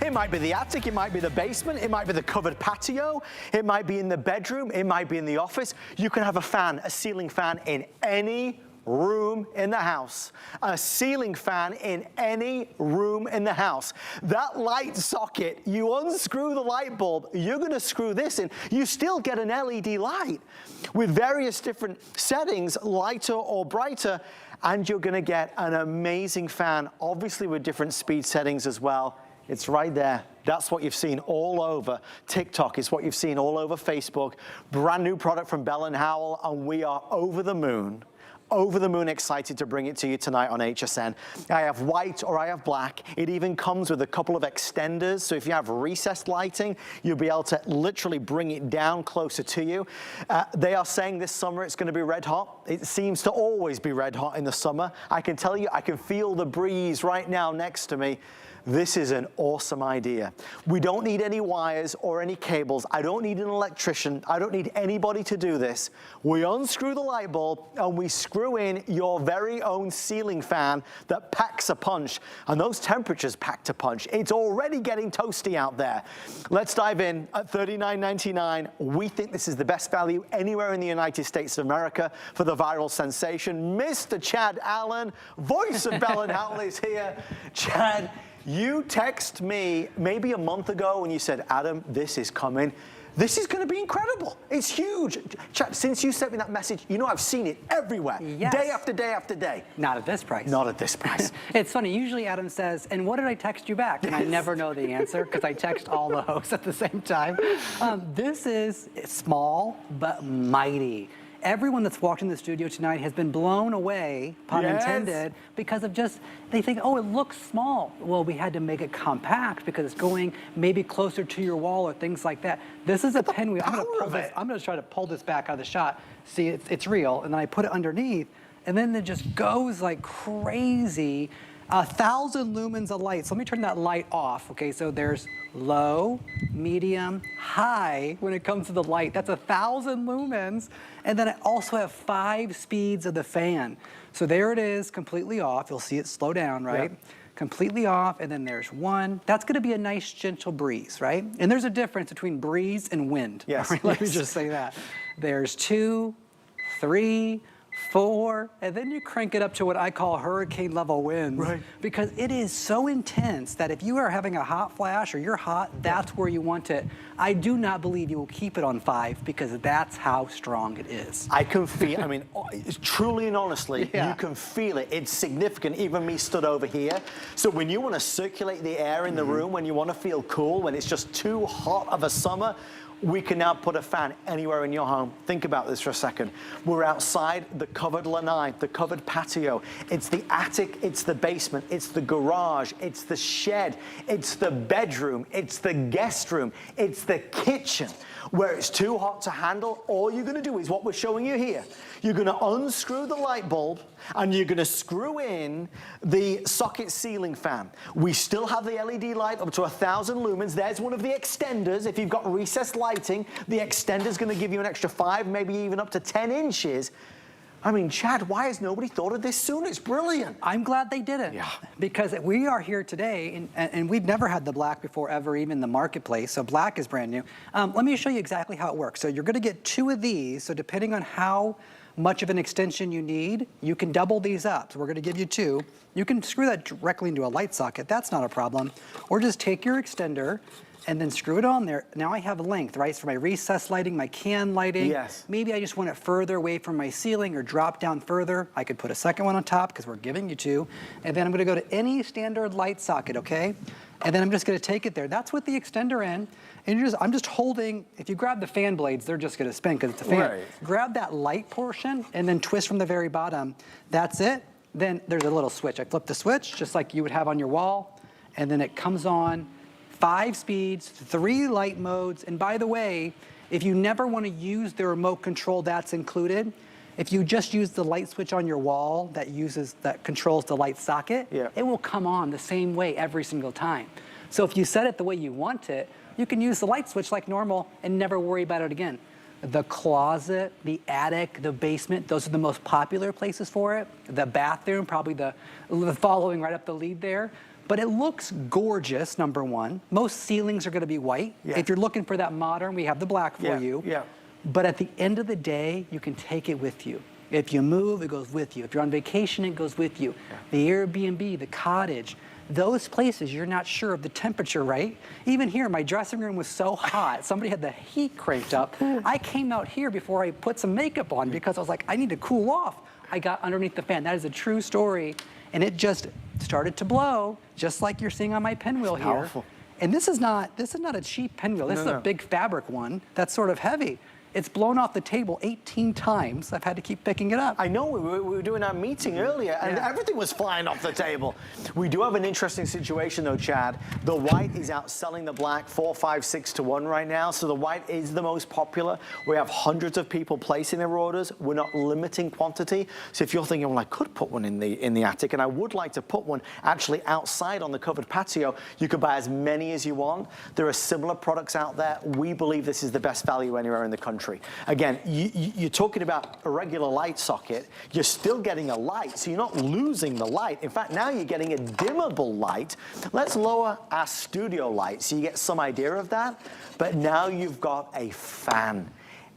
It might be the attic, it might be the basement, it might be the covered patio, it might be in the bedroom, it might be in the office. You can have a fan, a ceiling fan in any room in the house. A ceiling fan in any room in the house. That light socket, you unscrew the light bulb, you're gonna screw this in. You still get an LED light with various different settings, lighter or brighter, and you're gonna get an amazing fan, obviously with different speed settings as well. It's right there. That's what you've seen all over TikTok. It's what you've seen all over Facebook. Brand new product from Bell+Howell, and we are over the moon excited to bring it to you tonight on HSN. I have white or I have black. It even comes with a couple of extenders, so if you have recessed lighting, you'll be able to literally bring it down closer to you. They are saying this summer it's going to be red hot. It seems to always be red hot in the summer. I can tell you, I can feel the breeze right now next to me. This is an awesome idea. We don't need any wires or any cables. I don't need an electrician. I don't need anybody to do this. We unscrew the light bulb and we screw in your very own ceiling fan that packs a punch. And those temperatures packed a punch. It's already getting toasty out there. Let's dive in at $39.99. We think this is the best value anywhere in the United States of America for the viral sensation. Mr. Chad Allen, voice of Bell+Howell, is here. Chad, you text me maybe a month ago and you said, Adam, this is coming. This is going to be incredible. It's huge. Chad, since you sent me that message, you know I've seen it everywhere. Yes. Day after day after day. Not at this price. Not at this price. It's funny. Usually Adam says, and what did I text you back? And I never know the answer because I text all the hosts at the same time. This is small but mighty. Everyone that's walked in the studio tonight has been blown away, pun intended, because of just, they think, oh, it looks small. Well, we had to make it compact because it's going maybe closer to your wall or things like that. This is a pinwheel. I'm gonna try to pull this back out of the shot. See, it's real, and then I put it underneath, and then it just goes like crazy. 1,000 lumens of light. So let me turn that light off. Okay, so there's low, medium, high when it comes to the light. That's 1,000 lumens. And then I also have 5 speeds of the fan. So there it is, completely off. You'll see it slow down, right? Yep. Completely off, and then there's 1. That's gonna be a nice gentle breeze, right? And there's a difference between breeze and wind. Yes. Right? Let me just say that. There's 2, 3, 4, and then you crank it up to what I call hurricane level winds. Right. Because it is so intense that if you are having a hot flash or you're hot, that's where you want it. I do not believe you will keep it on 5 because that's how strong it is. I can feel, I mean, truly and honestly, you can feel it. It's significant, even me stood over here. So when you want to circulate the air in the room, when you want to feel cool, when it's just too hot of a summer, we can now put a fan anywhere in your home. Think about this for a second. We're outside the covered lanai, the covered patio. It's the attic, it's the basement, it's the garage, it's the shed, it's the bedroom, it's the guest room, it's the kitchen. Where it's too hot to handle, all you're gonna do is what we're showing you here. You're gonna unscrew the light bulb and you're gonna screw in the socket ceiling fan. We still have the LED light up to 1,000 lumens. There's one of the extenders. If you've got recessed lighting, the extender's gonna give you an extra 5, maybe even up to 10 inches. I mean, Chad, why has nobody thought of this sooner? It's brilliant. I'm glad they did it. Yeah. Because we are here today, and we've never had the black before ever, even in the marketplace, so black is brand new. Let me show you exactly how it works. So you're gonna get 2 of these, so depending on how much of an extension you need, you can double these up. So we're gonna give you 2. You can screw that directly into a light socket, that's not a problem. Or just take your extender and then screw it on there. Now I have length, right? For my recessed lighting, my can lighting. Yes. Maybe I just want it further away from my ceiling or drop down further. I could put a second one on top because we're giving you 2. And then I'm gonna go to any standard light socket, okay? And then I'm just gonna take it there. That's with the extender in. And I'm just holding, if you grab the fan blades, they're just gonna spin because it's a fan. Right. Grab that light portion and then twist from the very bottom. That's it. Then there's a little switch. I flip the switch just like you would have on your wall. And then it comes on. 5 speeds, 3 light modes, and by the way, if you never want to use the remote control, that's included. If you just use the light switch on your wall that controls the light socket, it will come on the same way every single time. So if you set it the way you want it, you can use the light switch like normal and never worry about it again. The closet, the attic, the basement, those are the most popular places for it. The bathroom, probably the following right up the lead there. But it looks gorgeous, number one. Most ceilings are gonna be white. Yeah. If you're looking for that modern, we have the black for you. Yeah. But at the end of the day, you can take it with you. If you move, it goes with you. If you're on vacation, it goes with you. Yeah. The Airbnb, the cottage, those places you're not sure of the temperature, right? Even here, my dressing room was so hot, somebody had the heat cranked up. I came out here before I put some makeup on because I was like, I need to cool off. I got underneath the fan. That is a true story. And it just started to blow, just like you're seeing on my pinwheel here. Powerful. And this is not a cheap pinwheel. This is a big fabric one that's sort of heavy. It's blown off the table 18 times. I've had to keep picking it up. I know, we were doing our meeting earlier and everything was flying off the table. We do have an interesting situation though, Chad. The white is outselling the black 4, 5, 6 to 1 right now. So the white is the most popular. We have hundreds of people placing their orders. We're not limiting quantity. So if you're thinking, well, I could put one in the attic and I would like to put one actually outside on the covered patio, you could buy as many as you want. There are similar products out there. We believe this is the best value anywhere in the country. Again, you're talking about a regular light socket. You're still getting a light, so you're not losing the light. In fact, now you're getting a dimmable light. Let's lower our studio light so you get some idea of that. But now you've got a fan.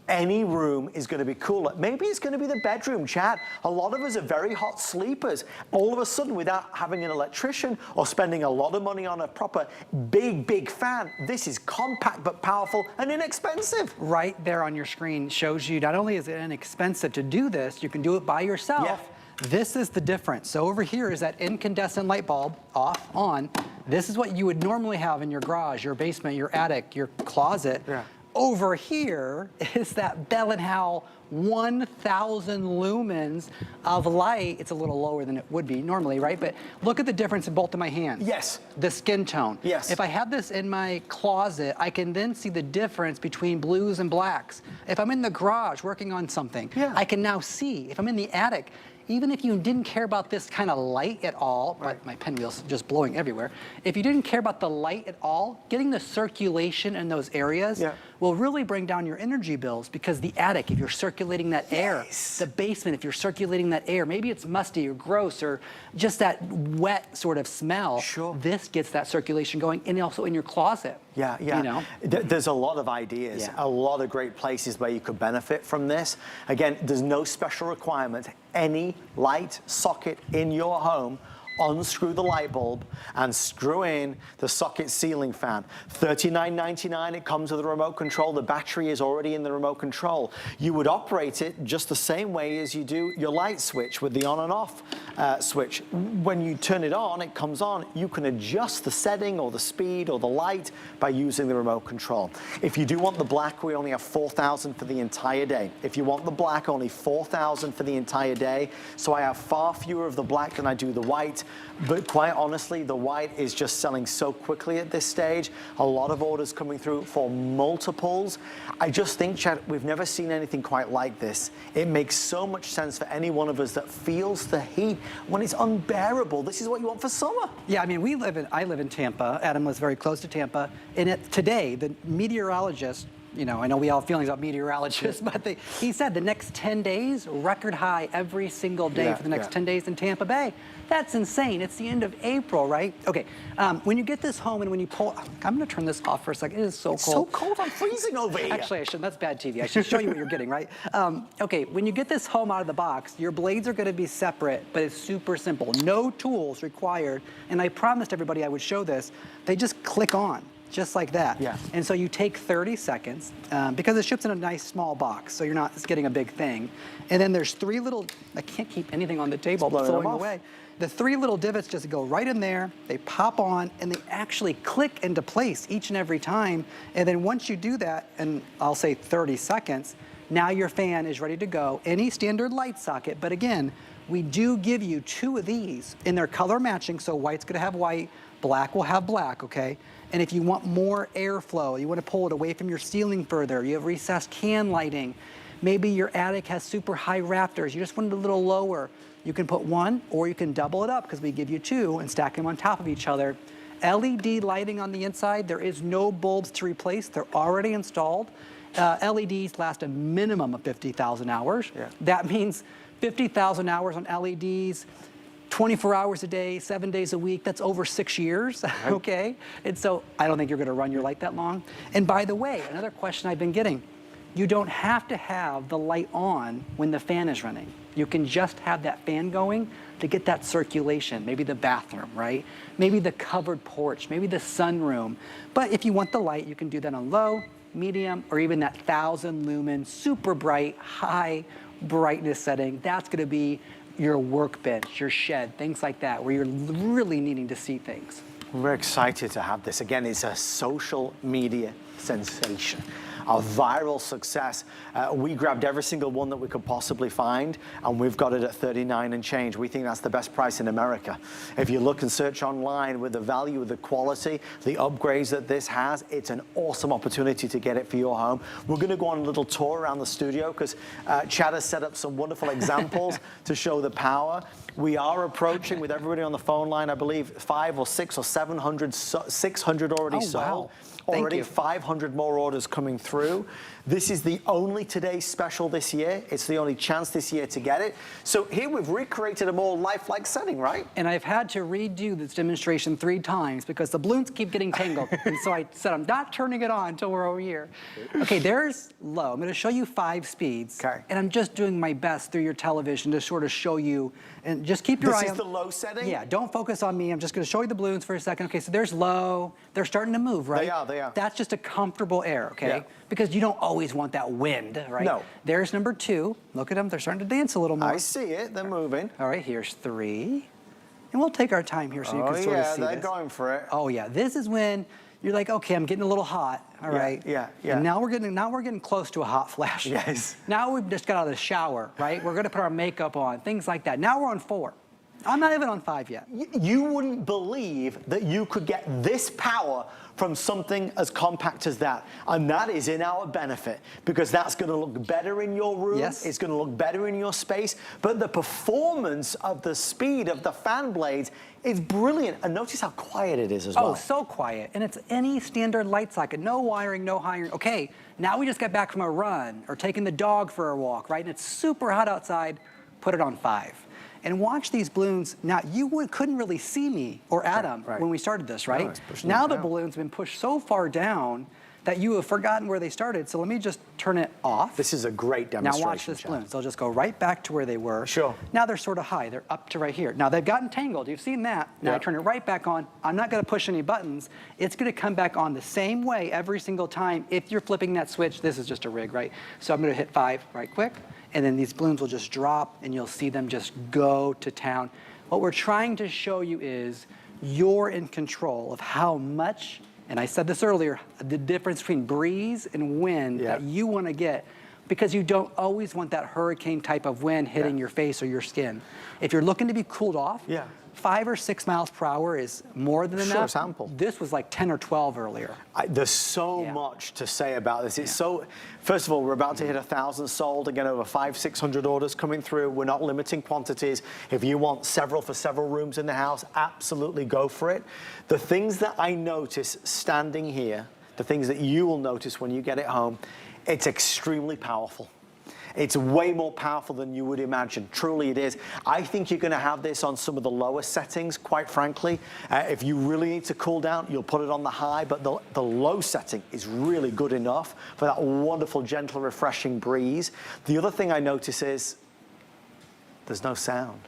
Any room is going to be cooler. Maybe it's going to be the bedroom, Chad. A lot of us are very hot sleepers. All of a sudden, without having an electrician or spending a lot of money on a proper big fan, this is compact but powerful and inexpensive. Right there on your screen shows you not only is it inexpensive to do this, you can do it by yourself. Yeah. This is the difference. So over here is that incandescent light bulb, off, on. This is what you would normally have in your garage, your basement, your attic, your closet. Yeah. Over here is that Bell+Howell 1,000 lumens of light. It's a little lower than it would be normally, right? But look at the difference in both of my hands. Yes. The skin tone. Yes. If I have this in my closet, I can then see the difference between blues and blacks. If I'm in the garage working on something, I can now see. If I'm in the attic, even if you didn't care about this kind of light at all, but my pinwheel's just blowing everywhere. If you didn't care about the light at all, getting the circulation in those areas will really bring down your energy bills, because the attic, if you're circulating that air, the basement, if you're circulating that air, maybe it's musty or gross or just that wet sort of smell. This gets that circulation going, and also in your closet. You know? There's a lot of ideas, a lot of great places where you could benefit from this. Again, there's no special requirement. Any light socket in your home, unscrew the light bulb and screw in the socket ceiling fan. $39.99, it comes with a remote control. The battery is already in the remote control. You would operate it just the same way as you do your light switch with the on and off switch. When you turn it on, it comes on. You can adjust the setting or the speed or the light by using the remote control. If you do want the black, we only have 4,000 for the entire day. If you want the black, only 4,000 for the entire day. So I have far fewer of the black than I do the white. But quite honestly, the white is just selling so quickly at this stage. A lot of orders coming through for multiples. I just think, Chad, we've never seen anything quite like this. It makes so much sense for any one of us that feels the heat when it's unbearable. This is what you want for summer. Yeah, I mean, I live in Tampa. Adam lives very close to Tampa. And today, the meteorologist, you know, I know we all have feelings about meteorologists, but he said the next 10 days, record high every single day for the next 10 days in Tampa Bay. That's insane. It's the end of April, right? Okay, when you get this home and when you pull, I'm gonna turn this off for a second. It is so cold. It's so cold, I'm freezing over here. Actually, I shouldn't. That's bad TV. I should show you what you're getting, right? Okay, when you get this home out of the box, your blades are gonna be separate, but it's super simple. No tools required. And I promised everybody I would show this. They just click on. Just like that. And so you take 30 seconds, because it ships in a nice small box, so you're not getting a big thing. And then there's 3 little, I can't keep anything on the table blowing away. The 3 little divots just go right in there, they pop on, and they actually click into place each and every time. And then once you do that, and I'll say 30 seconds, now your fan is ready to go. Any standard light socket, but again, we do give you 2 of these, and they're color matching, so white's gonna have white, black will have black, okay? And if you want more airflow, you want to pull it away from your ceiling further, you have recessed can lighting, maybe your attic has super high rafters, you just want it a little lower, you can put 1 or you can double it up because we give you 2 and stack them on top of each other. LED lighting on the inside, there is no bulbs to replace, they're already installed. LEDs last a minimum of 50,000 hours. That means 50,000 hours on LEDs. 24 hours a day, 7 days a week, that's over 6 years, okay? And so I don't think you're gonna run your light that long. And by the way, another question I've been getting, you don't have to have the light on when the fan is running. You can just have that fan going to get that circulation, maybe the bathroom, right? Maybe the covered porch, maybe the sunroom. But if you want the light, you can do that on low, medium, or even that 1,000 lumen, super bright, high brightness setting. That's gonna be your workbench, your shed, things like that, where you're really needing to see things. We're excited to have this. Again, it's a social media sensation, a viral success. We grabbed every single one that we could possibly find, and we've got it at $39 and change. We think that's the best price in America. If you look and search online with the value, the quality, the upgrades that this has, it's an awesome opportunity to get it for your home. We're gonna go on a little tour around the studio because Chad has set up some wonderful examples to show the power. We are approaching, with everybody on the phone line, I believe 500 or 600 or 700, 600 already sold. Wow. Already 500 more orders coming through. This is the only Today special this year. It's the only chance this year to get it. So here we've recreated a more lifelike setting, right? And I've had to redo this demonstration 3 times because the balloons keep getting tangled. And so I said, I'm not turning it on until we're over here. Okay, there's low. I'm gonna show you 5 speeds. Okay. And I'm just doing my best through your television to sort of show you, and just keep your eye on. This is the low setting? Yeah, don't focus on me. I'm just gonna show you the balloons for a second. Okay, so there's low. They're starting to move, right? They are. That's just a comfortable air, okay? Yeah. Because you don't always want that wind, right? No. There's number 2. Look at them, they're starting to dance a little more. I see it, they're moving. All right, here's 3. And we'll take our time here so you can sort of see they're this. going for it. Oh yeah, this is when you're like, okay, I'm getting a little hot, all right? Yeah. And now we're getting close to a hot flash. Yes. Now we've just got out of the shower, right? We're gonna put our makeup on, things like that. Now we're on 4. I'm not even on 5 yet. You wouldn't believe that you could get this power from something as compact as that. And that is in our benefit because that's gonna look better in your room. Yes. It's gonna look better in your space. But the performance of the speed of the fan blades is brilliant. And notice how quiet it is as well. Oh, so quiet. And it's any standard light socket, no wiring, no hiring. Okay, now we just got back from a run or taking the dog for a walk, right? And it's super hot outside, put it on 5. And watch these balloons. Now, you couldn't really see me or Adam when we started this, right? No, it's pushing now it the down. balloons have been pushed so far down that you have forgotten where they started. So let me just turn it off. This is a great demonstration, Now watch this Chad. balloons. They'll just go right back to where they were. Sure. Now they're sort of high. They're up to right here. Now they've gotten tangled. You've seen that. Now I turn it right back on. I'm not going to push any buttons. It's going to come back on the same way every single time. If you're flipping that switch, this is just a rig, right? So I'm going to hit 5 right quick. And then these balloons will just drop and you'll see them just go to town. What we're trying to show you is you're in control of how much, and I said this earlier, the difference between breeze and wind that you want to get, because you don't always want that hurricane type of wind hitting your face or your skin. If you're looking to be cooled off, 5 or 6 miles per hour is more than enough. It's ample. This was like 10 or 12 earlier. There's so much to say about this. It's so, first of all, we're about to hit 1,000 sold. Again, over 500-600 orders coming through. We're not limiting quantities. If you want several for several rooms in the house, absolutely go for it. The things that I notice standing here, the things that you will notice when you get it home, it's extremely powerful. It's way more powerful than you would imagine. Truly it is. I think you're going to have this on some of the lower settings, quite frankly. If you really need to cool down, you'll put it on the high, but the low setting is really good enough for that wonderful, gentle, refreshing breeze. The other thing I notice is there's no sound.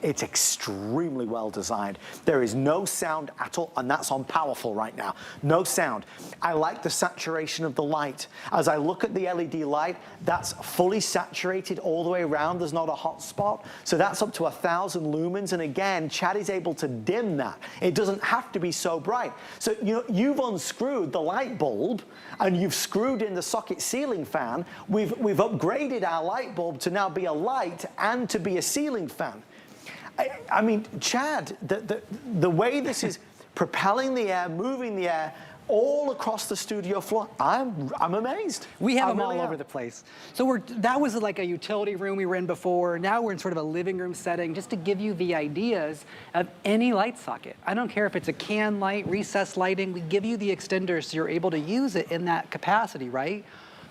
It's extremely well designed. There is no sound at all, and that's on powerful right now. No sound. I like the saturation of the light. As I look at the LED light, that's fully saturated all the way around. There's not a hot spot. So that's up to 1,000 lumens. And again, Chad is able to dim that. It doesn't have to be so bright. So you've unscrewed the light bulb and you've screwed in the socket ceiling fan. We've upgraded our light bulb to now be a light and to be a ceiling fan. I mean, Chad, the way this is propelling the air, moving the air all across the studio floor, I'm amazed. We have them all over the place. So that was like a utility room we were in before. Now we're in sort of a living room setting just to give you the ideas of any light socket. I don't care if it's a can light, recessed lighting, we give you the extenders so you're able to use it in that capacity, right?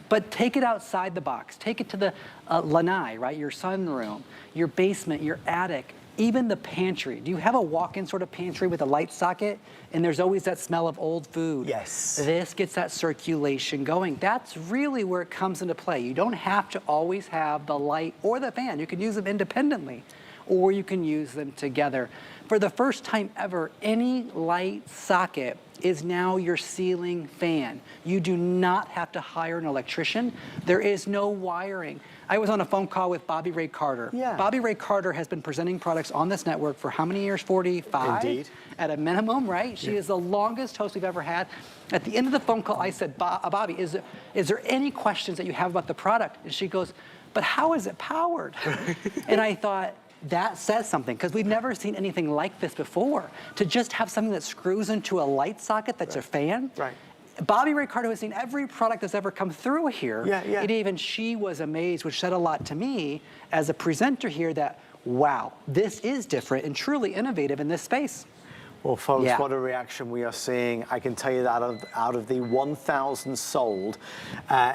But take it outside the box. Take it to the lanai, right? Your sunroom, your basement, your attic. Even the pantry. Do you have a walk-in sort of pantry with a light socket? And there's always that smell of old food. Yes. This gets that circulation going. That's really where it comes into play. You don't have to always have the light or the fan. You can use them independently, or you can use them together. For the first time ever, any light socket is now your ceiling fan. You do not have to hire an electrician. There is no wiring. I was on a phone call with Bobby Ray Carter. Yeah. Bobby Ray Carter has been presenting products on this network for how many years? 45? Indeed. At a minimum, right? She is the longest host we've ever had. At the end of the phone call, I said, Bobby, is there any questions that you have about the product? And she goes, but how is it powered? And I thought, that says something, because we've never seen anything like this before. To just have something that screws into a light socket that's a fan. Right. Bobby Ray Carter has seen every product that's ever come through here. Yeah, yeah. And even she was amazed, which said a lot to me as a presenter here that, wow, this is different and truly innovative in this space. Well, folks, Yeah. what a reaction we are seeing. I can tell you that out of the 1,000 sold,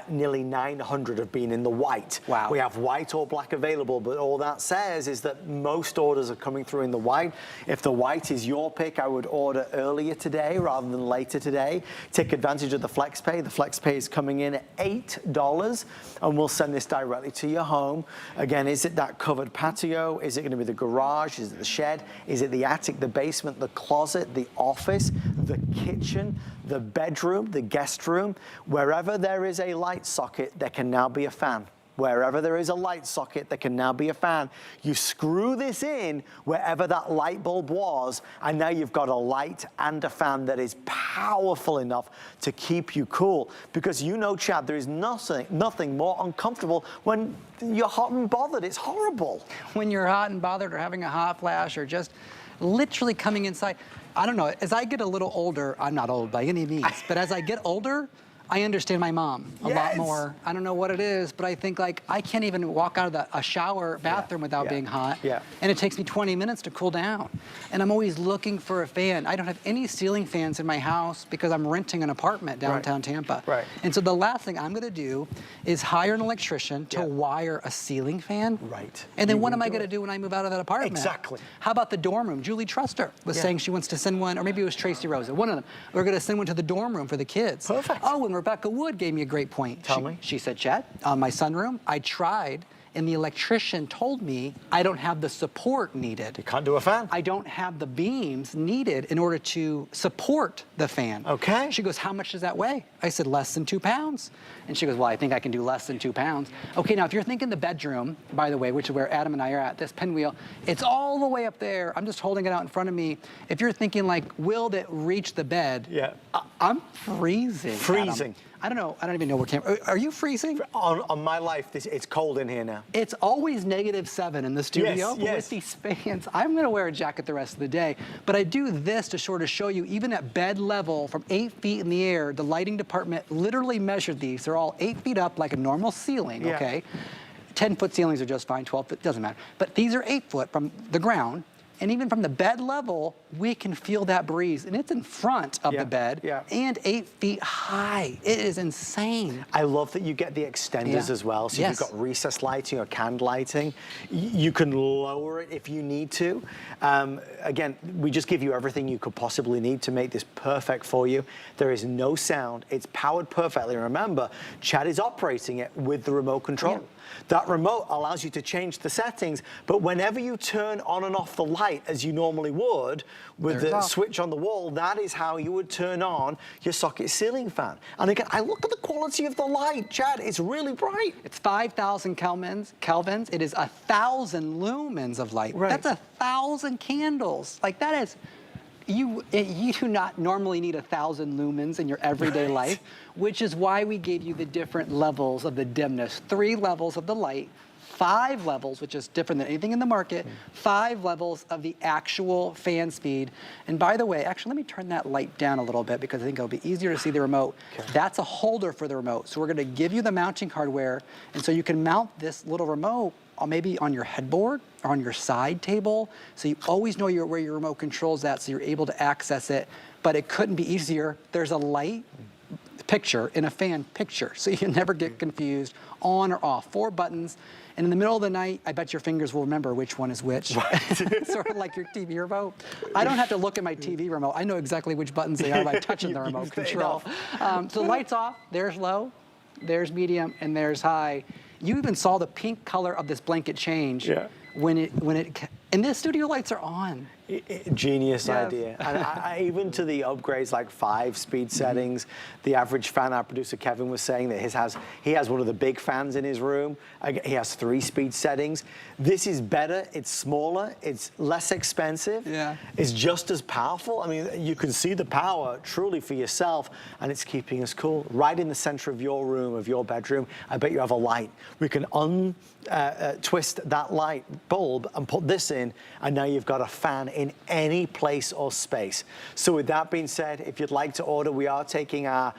nearly 900 have been in the white. Wow. We have white or black available, but all that says is that most orders are coming through in the white. If the white is your pick, I would order earlier today rather than later today. Take advantage of the FlexPay. The FlexPay is coming in at $8, and we'll send this directly to your home. Again, is it that covered patio? Is it going to be the garage? Is it the shed? Is it the attic, the basement, the closet, the office, the kitchen, the bedroom, the guest room? Wherever there is a light socket, there can now be a fan. Wherever there is a light socket, there can now be a fan. You screw this in wherever that light bulb was, and now you've got a light and a fan that is powerful enough to keep you cool. Because you know, Chad, there is nothing more uncomfortable when you're hot and bothered. It's horrible. When you're hot and bothered or having a hot flash or just literally coming inside. I don't know, as I get a little older, I'm not old by any means, but as I get older, I understand my mom a lot more. I don't know what it is, but I think like I can't even walk out of a shower bathroom without being hot. Yeah. And it takes me 20 minutes to cool down. And I'm always looking for a fan. I don't have any ceiling fans in my house because I'm renting an apartment downtown Tampa. Right. And so the last thing I'm gonna do is hire an electrician to wire a ceiling fan. Right. And then You what will am I do gonna it. do when I move out of that apartment? Exactly. How about the dorm room? Julie Truster was saying she wants to send one, or maybe it was Tracy Rosa, one of them. We're gonna send one to the dorm room for the kids. Perfect. Oh, and Rebecca Wood gave me a great point. Tell me. She said, Chad, on my sunroom, I tried, and the electrician told me I don't have the support needed. You can't do a fan. I don't have the beams needed in order to support the fan. Okay. She goes, how much does that weigh? I said, less than 2 pounds. And she goes, well, I think I can do less than 2 pounds. Okay, now if you're thinking the bedroom, by the way, which is where Adam and I are at, this pinwheel, it's all the way up there. I'm just holding it out in front of me. If you're thinking like, will it reach the bed? Yeah. I'm freezing. Freezing. Adam. I don't know. I don't even know where camera. Are you freezing? On my life, it's cold in here now. It's always -7 in the studio. Yes, but yes. with these fans, I'm going to wear a jacket the rest of the day. But I do this to sort of show you, even at bed level, from 8 feet in the air, the lighting department literally measured these. They're all 8 feet up like a normal ceiling, okay? 10-foot ceilings are just fine, 12 foot, doesn't matter. But these are 8 foot from the ground. And even from the bed level, we can feel that breeze. And it's in front of the bed and 8 feet high. It is insane. I love that you get the extenders as well. So if you've got recessed lighting or canned lighting, you can lower it if you need to. Again, we just give you everything you could possibly need to make this perfect for you. There is no sound. It's powered perfectly. Remember, Chad is operating it with the remote control. That remote allows you to change the settings, but whenever you turn on and off the light as you normally would with the switch on the wall, that is how you would turn on your socket ceiling fan. And again, I look at the quality of the light, Chad, it's really bright. It's 5,000 kelvins. It is 1,000 lumens of light. Right. That's 1,000 candles. Like that is, you do not normally need 1,000 lumens in your everyday life, which is why we gave you the different levels of the dimness. 3 levels of the light, 5 levels, which is different than anything in the market, 5 levels of the actual fan speed. And by the way, actually, let me turn that light down a little bit because I think it'll be easier to see the remote. That's a holder for the remote. So we're gonna give you the mounting hardware, and so you can mount this little remote maybe on your headboard or on your side table, so you always know where your remote control's at, so you're able to access it. But it couldn't be easier. There's a light picture in a fan picture, so you never get confused on or off. 4 buttons, And in the middle of the night, I bet your fingers will remember which one is which. Right. Sort of like your TV remote. I don't have to look at my TV remote. I know exactly which buttons they are by touching the remote control. So the light's off, there's low, there's medium, and there's high. You even saw the pink color of this blanket change and the studio lights are on. Genius idea. And even to the upgrades, like 5-speed settings. The average fan, our producer Kevin was saying that he has one of the big fans in his room. He has 3-speed settings. This is better, it's smaller, it's less expensive. It's just as powerful. I mean, you can see the power truly for yourself, and it's keeping us cool. Right in the center of your room, of your bedroom, I bet you have a light. We can twist that light bulb and put this in, and now you've got a fan in any place or space. So with that being said, if you'd like to order, we are taking our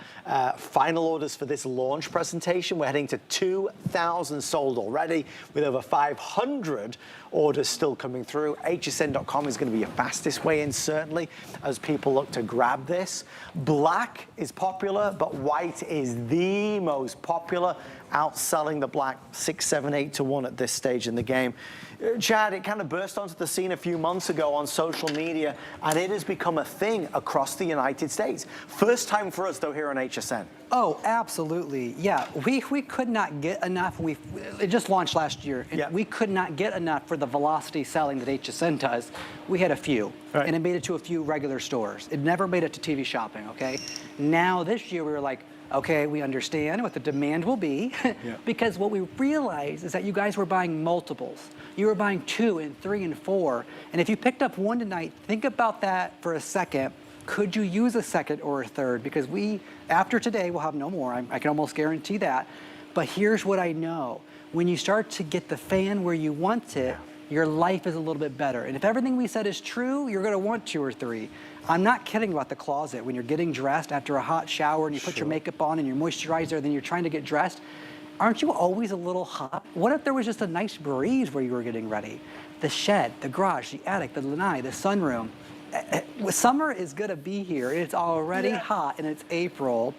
final orders for this launch presentation. We're heading to 2,000 sold already, with over 500 orders still coming through. HSN.com is going to be your fastest way in, certainly, as people look to grab this. Black is popular, but white is the most popular, outselling the black 6, 7, 8 to 1 at this stage in the game. Chad, it kind of burst onto the scene a few months ago on social media, and it has become a thing across the United States. First time for us, though, here on HSN. Oh, absolutely. Yeah, we could not get enough. It just launched last year, and we could not get enough for the velocity selling that HSN does. We had a few, and it made it to a few regular stores. It never made it to TV shopping, okay? Now, this year, we were like, okay, we understand what the demand will be, because what we realized is that you guys were buying multiples. You were buying 2 and 3 and 4, and if you picked up one tonight, think about that for a second. Could you use a second or a third? Because after today, we'll have no more. I can almost guarantee that. But here's what I know. When you start to get the fan where you want it, your life is a little bit better. And if everything we said is true, you're gonna want 2 or 3. I'm not kidding about the closet. When you're getting dressed after a hot shower and you put your makeup on and your moisturizer, then you're trying to get dressed, aren't you always a little hot? What if there was just a nice breeze where you were getting ready? The shed, the garage, the attic, the lanai, the sunroom. Summer is gonna be here. It's already hot and it's April.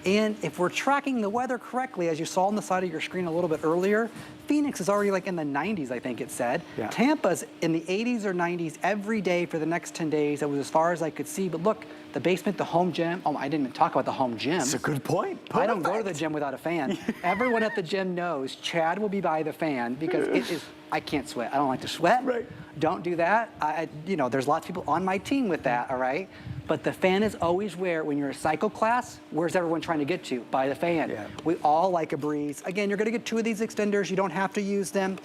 And if we're tracking the weather correctly, as you saw on the side of your screen a little bit earlier, Phoenix is already like in the 90s, I think it said. Tampa's in the 80s or 90s every day for the next 10 days. That was as far as I could see. But look, the basement, the home gym. Oh, I didn't even talk about the home gym. That's a good point. I don't go to the gym without a fan. Everyone at the gym knows Chad will be by the fan because it is, I can't sweat. I don't like to sweat. Don't do that. You know, there's lots of people on my team with that, all right? But the fan is always when you're a cycle class, where's everyone trying to get to? By the fan. We all like a breeze. Again, you're gonna get 2 of these extenders. You don't have to use them.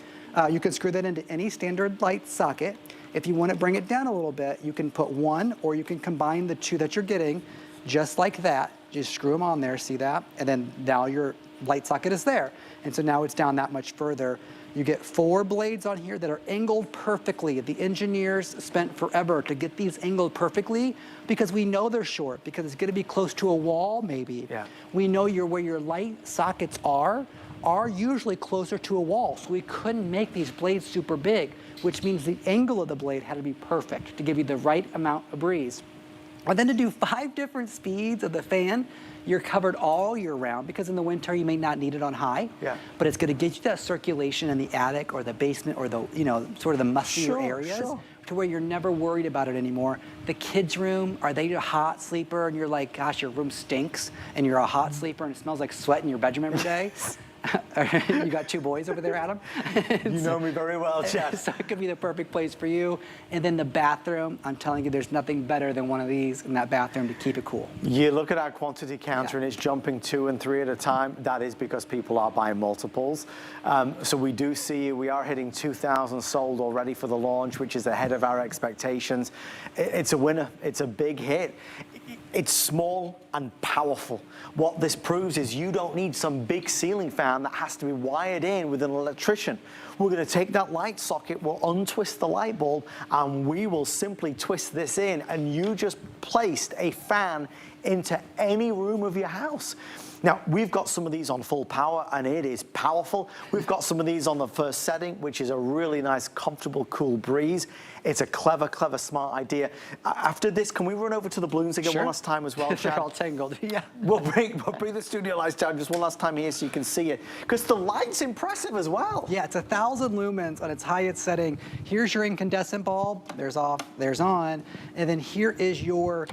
You can screw that into any standard light socket. If you want to bring it down a little bit, you can put 1, or you can combine the 2 that you're getting, just like that. Just screw them on there, see that? And then now your light socket is there. And so now it's down that much further. You get 4 blades on here that are angled perfectly. The engineers spent forever to get these angled perfectly because we know they're short, because it's gonna be close to a wall maybe. We know where your light sockets are usually closer to a wall. So we couldn't make these blades super big, which means the angle of the blade had to be perfect to give you the right amount of breeze. And then to do 5 different speeds of the fan, you're covered all year round, because in the winter you may not need it on high, but it's gonna get you that circulation in the attic or the basement or the, you know, sort of the mustier areas to where you're never worried about it anymore. The kids' room, are they a hot sleeper and you're like, gosh, your room stinks and you're a hot sleeper and it smells like sweat in your bedroom every day? You got 2 boys over there, Adam? You know me very well, Chad. So it could be the perfect place for you. And then the bathroom, I'm telling you, there's nothing better than one of these in that bathroom to keep it cool. You look at our quantity counter and it's jumping 2 and 3 at a time. That is because people are buying multiples. So we do see we are hitting 2,000 sold already for the launch, which is ahead of our expectations. It's a winner. It's a big hit. It's small and powerful. What this proves is you don't need some big ceiling fan that has to be wired in with an electrician. We're gonna take that light socket, we'll untwist the light bulb, and we will simply twist this in, and you just placed a fan into any room of your house. Now, we've got some of these on full power, and it is powerful. We've got some of these on the first setting, which is a really nice, comfortable, cool breeze. It's a clever, smart idea. After this, can we run over to the balloons again one last time as well, Chad? They're all tangled, yeah. We'll bring the studio lights down just one last time here so you can see it. Because the light's impressive as well. Yeah, it's 1,000 lumens on its highest setting. Here's your incandescent bulb. There's off, there's on. And then here is your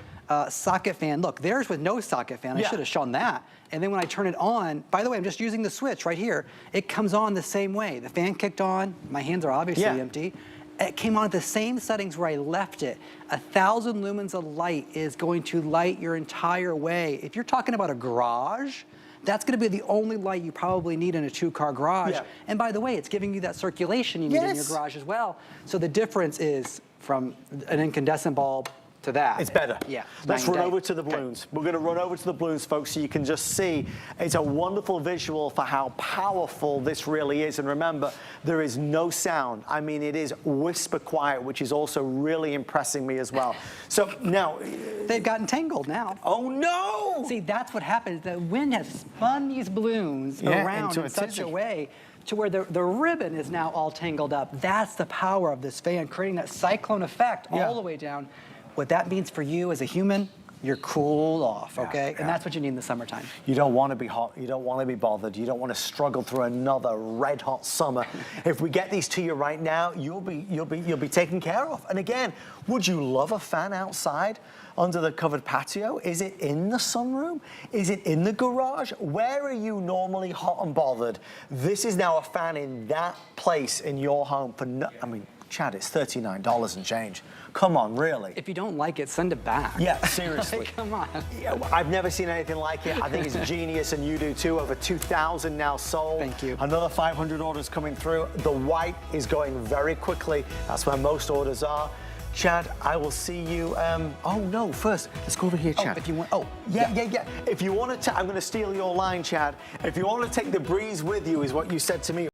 socket fan. Look, there's with no socket fan. I should have shown that. And then when I turn it on, by the way, I'm just using the switch right here. It comes on the same way. The fan kicked on. My hands are obviously empty. It came on at the same settings where I left it. 1,000 lumens of light is going to light your entire way. If you're talking about a garage, that's going to be the only light you probably need in a 2-car garage. And by the way, it's giving you that circulation you need in your garage as well. So the difference is from an incandescent bulb to that. It's better. Yeah. Let's run over to the balloons. We're going to run over to the balloons, folks, so you can just see. It's a wonderful visual for how powerful this really is. And remember, there is no sound. I mean, it is whisper quiet, which is also really impressing me as well. So now... They've gotten tangled now. Oh, no! See, that's what happens. The wind has spun these balloons around in such a way to where the ribbon is now all tangled up. That's the power of this fan, creating that cyclone effect all the way down. What that means for you as a human, you're cooled off, okay? And that's what you need in the summertime. You don't want to be hot. You don't want to be bothered. You don't want to struggle through another red hot summer. If we get these to you right now, you'll be taken care of. And again, would you love a fan outside under the covered patio? Is it in the sunroom? Is it in the garage? Where are you normally hot and bothered? This is now a fan in that place in your home for I mean, Chad, it's $39 and change. Come on, really? If you don't like it, send it back. Yeah, seriously. Like, come on. Yeah, I've never seen anything like it. I think it's genius, and you do too. Over 2,000 now sold. Thank you. Another 500 orders coming through. The white is going very quickly. That's where most orders are. Chad, I will see you. Oh no! First, let's go over here, Chad. If you want. Yeah. If you want to, I'm going to steal your line, Chad. If you want to take the breeze with you, is what you said to me.